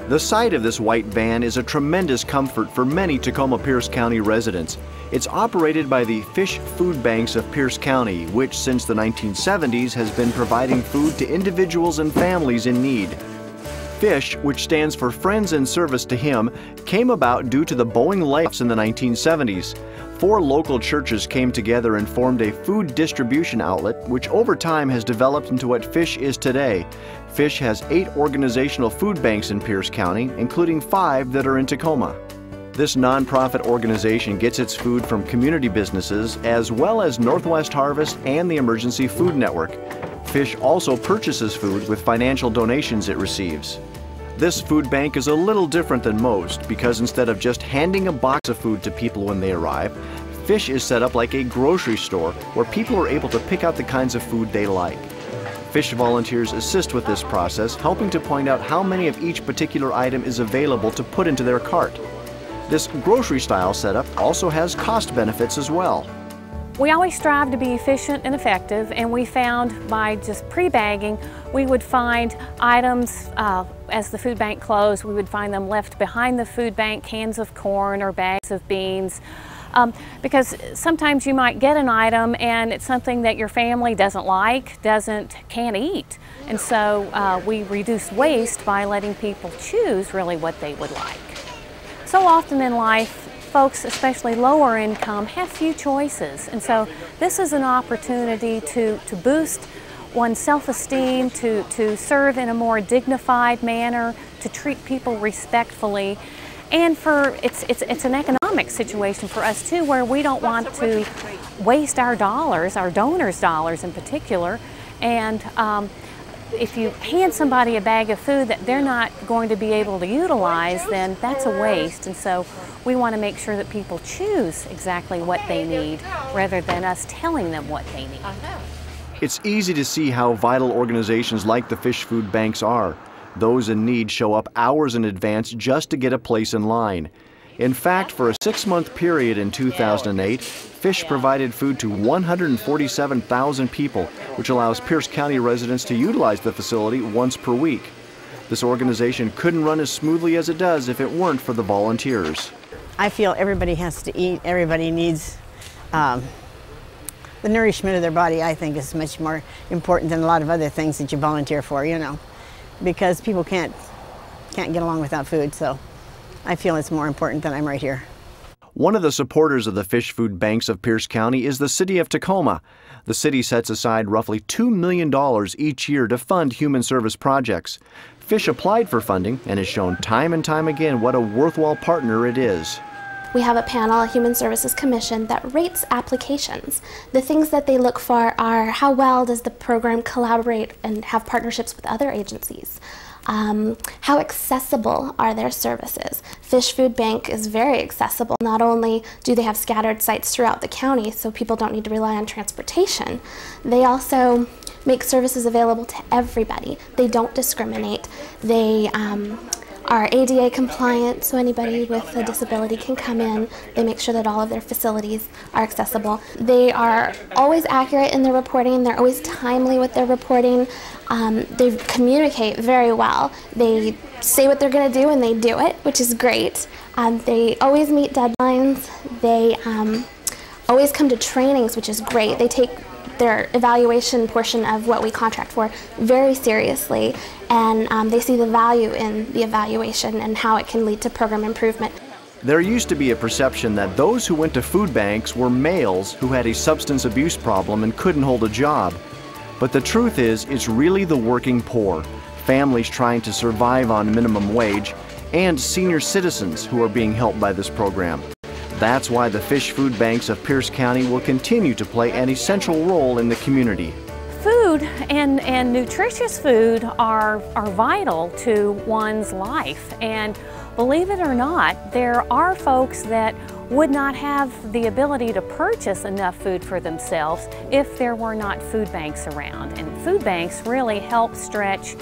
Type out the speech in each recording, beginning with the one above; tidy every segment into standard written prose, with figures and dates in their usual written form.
The sight of this white van is a tremendous comfort for many Tacoma-Pierce County residents. It's operated by the Fish Food Banks of Pierce County, which since the 1970s has been providing food to individuals and families in need. FISH, which stands for Friends in Service to Him, came about due to the Boeing layoffs in the 1970s. 4 local churches came together and formed a food distribution outlet, which over time has developed into what FISH is today. FISH has 8 organizational food banks in Pierce County, including 5 that are in Tacoma. This nonprofit organization gets its food from community businesses as well as Northwest Harvest and the Emergency Food Network. FISH also purchases food with financial donations it receives. This food bank is a little different than most because instead of just handing a box of food to people when they arrive, FISH is set up like a grocery store where people are able to pick out the kinds of food they like. FISH volunteers assist with this process, helping to point out how many of each particular item is available to put into their cart. This grocery-style setup also has cost benefits as well. We always strive to be efficient and effective, and we found by just pre-bagging, we would find items as the food bank closed, we would find them left behind the food bank, cans of corn or bags of beans. Because sometimes you might get an item and it's something that your family doesn't like, can't eat. And so we reduce waste by letting people choose really what they would like. So often in life, folks, especially lower income, have few choices. And so this is an opportunity to boost one's self-esteem, to serve in a more dignified manner, to treat people respectfully. And it's an economic situation for us too, where we don't want to waste our dollars, our donors' dollars in particular. And if you hand somebody a bag of food that they're not going to be able to utilize, then that's a waste. And so we want to make sure that people choose exactly what they need rather than us telling them what they need. It's easy to see how vital organizations like the Fish Food Banks are. Those in need show up hours in advance just to get a place in line. In fact, for a 6-month period in 2008, FISH provided food to 147,000 people, which allows Pierce County residents to utilize the facility once per week. This organization couldn't run as smoothly as it does if it weren't for the volunteers. I feel everybody has to eat, everybody needs the nourishment of their body. I think is much more important than a lot of other things that you volunteer for, you know, because people can't get along without food, so I feel it's more important that I'm right here. One of the supporters of the Fish Food Banks of Pierce County is the City of Tacoma. The city sets aside roughly $2 million each year to fund human service projects. FISH applied for funding and has shown time and time again what a worthwhile partner it is. We have a panel, a Human Services Commission, that rates applications. The things that they look for are how well does the program collaborate and have partnerships with other agencies. How accessible are their services? Fish Food Bank is very accessible. Not only do they have scattered sites throughout the county so people don't need to rely on transportation, they also make services available to everybody. They don't discriminate. They are ADA compliant, so anybody with a disability can come in. They make sure that all of their facilities are accessible. They are always accurate in their reporting. They're always timely with their reporting. They communicate very well. They say what they're going to do and they do it, which is great. They always meet deadlines. They always come to trainings, which is great. They take their evaluation portion of what we contract for very seriously, and they see the value in the evaluation and how it can lead to program improvement. There used to be a perception that those who went to food banks were males who had a substance abuse problem and couldn't hold a job. But the truth is, it's really the working poor, families trying to survive on minimum wage, and senior citizens who are being helped by this program. That's why the Fish Food Banks of Pierce County will continue to play an essential role in the community. Food and nutritious food are vital to one's life, and believe it or not, there are folks that would not have the ability to purchase enough food for themselves if there were not food banks around. And food banks really help stretch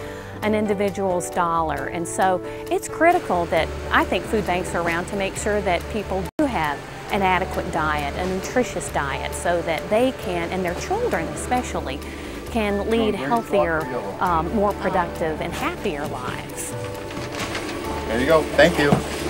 an individual's dollar, and so it's critical that I think food banks are around to make sure that people do have an adequate diet, a nutritious diet, so that they can, and their children especially, can lead healthier, more productive and happier lives. There you go. Thank you.